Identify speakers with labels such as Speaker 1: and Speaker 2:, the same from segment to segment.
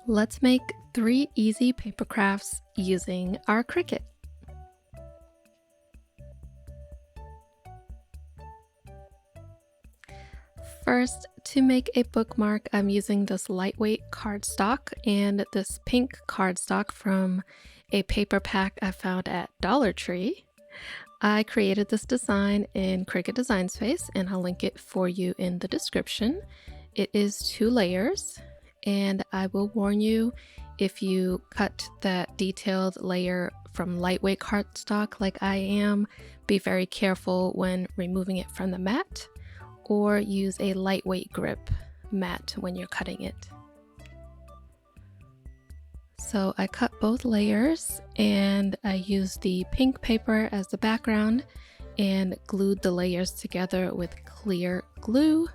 Speaker 1: Let's make 3 easy paper crafts using our Cricut. First, to make a bookmark, I'm using this lightweight cardstock and this pink cardstock from a paper pack I found at Dollar Tree. I created this design in Cricut Design Space, and I'll link it for you in the description. It is 2 layers, and I will warn you, if you cut that detailed layer from lightweight cardstock like I am, be very careful when removing it from the mat, or use a lightweight grip mat when you're cutting it. So I cut both layers, and I used the pink paper as the background and glued the layers together with clear glue.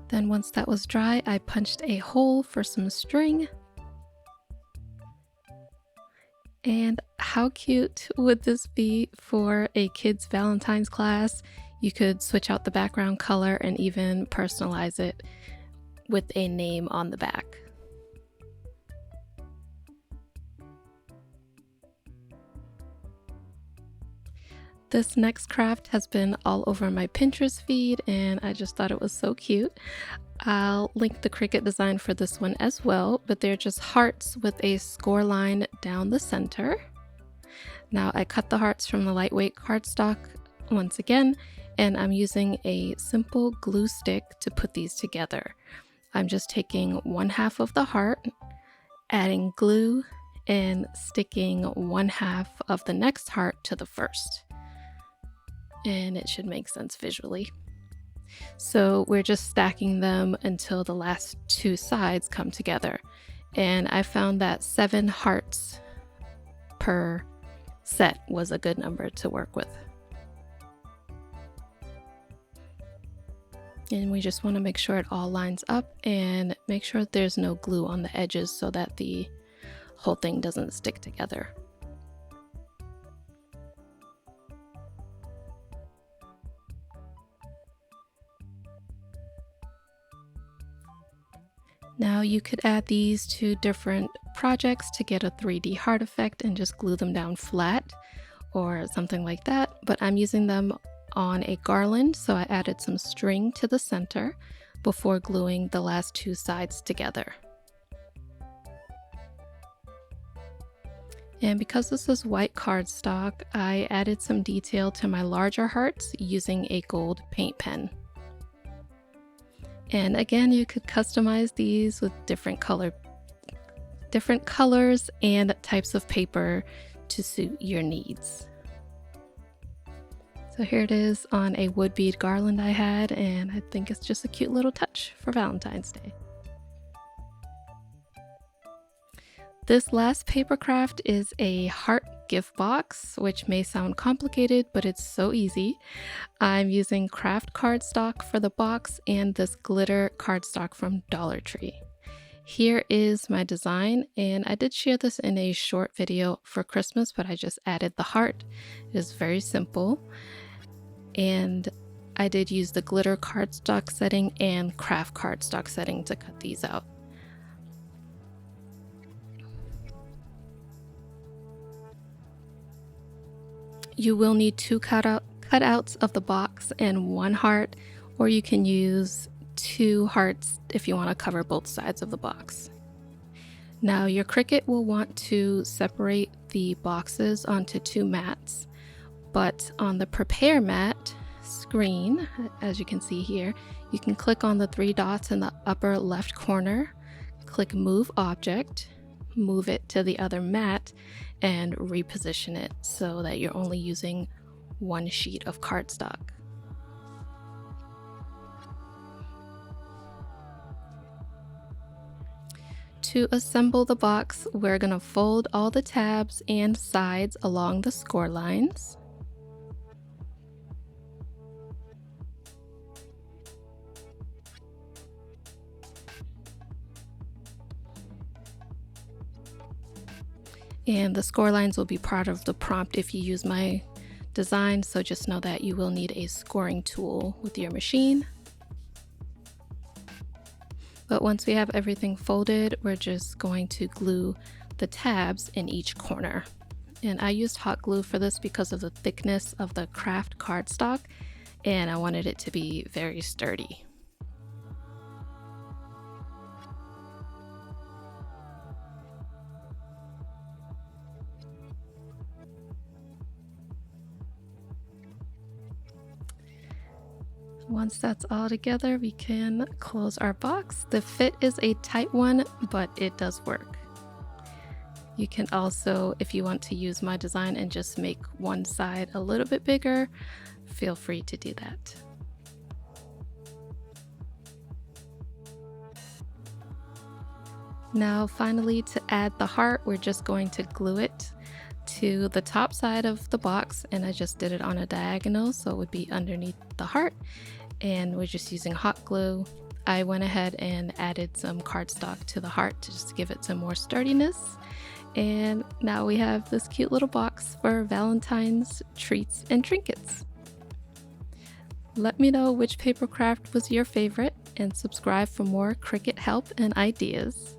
Speaker 1: Then once that was dry, I punched a hole for some string. And how cute would this be for a kid's Valentine's class? You could switch out the background color and even personalize it with a name on the back. This next craft has been all over my Pinterest feed, and I just thought it was so cute. I'll link the Cricut design for this one as well, but they're just hearts with a score line down the center. Now I cut the hearts from the lightweight cardstock once again, and I'm using a simple glue stick to put these together. I'm just taking 1/2 of the heart, adding glue, and sticking 1/2 of the next heart to the first. And it should make sense visually. So we're just stacking them until the last 2 sides come together. And I found that 7 hearts per set was a good number to work with. And we just want to make sure it all lines up and make sure there's no glue on the edges so that the whole thing doesn't stick together. Now you could add these to different projects to get a 3D heart effect and just glue them down flat or something like that, but I'm using them on a garland, so I added some string to the center before gluing the last 2 sides together. And because this is white cardstock, I added some detail to my larger hearts using a gold paint pen. And again, you could customize these with different colors and types of paper to suit your needs. So here it is on a wood bead garland I had, and I think it's just a cute little touch for Valentine's Day. This last paper craft is a heart gift box, which may sound complicated, but it's so easy. I'm using Kraft cardstock for the box and this glitter cardstock from Dollar Tree. Here is my design, and I did share this in a short video for Christmas, but I just added the heart. It is very simple, and I did use the glitter cardstock setting and Kraft cardstock setting to cut these out. You will need 2 cutouts of the box and 1 heart, or you can use 2 hearts if you want to cover both sides of the box. Now your Cricut will want to separate the boxes onto 2 mats, but on the prepare mat screen, as you can see here, you can click on the 3 dots in the upper left corner, click move object, move it to the other mat, and reposition it so that you're only using 1 sheet of cardstock. To assemble the box, we're going to fold all the tabs and sides along the score lines. And the score lines will be part of the prompt if you use my design, so just know that you will need a scoring tool with your machine. But once we have everything folded, we're just going to glue the tabs in each corner. And I used hot glue for this because of the thickness of the Kraft cardstock, and I wanted it to be very sturdy. Once that's all together, we can close our box. The fit is a tight one, but it does work. You can also, if you want to use my design and just make one side a little bit bigger, feel free to do that. Now finally, to add the heart, we're just going to glue it to the top side of the box, and I just did it on a diagonal so it would be underneath the heart, and we're just using hot glue. I went ahead and added some cardstock to the heart to just give it some more sturdiness, and now we have this cute little box for Valentine's treats and trinkets. Let me know which paper craft was your favorite, and subscribe for more Cricut help and ideas.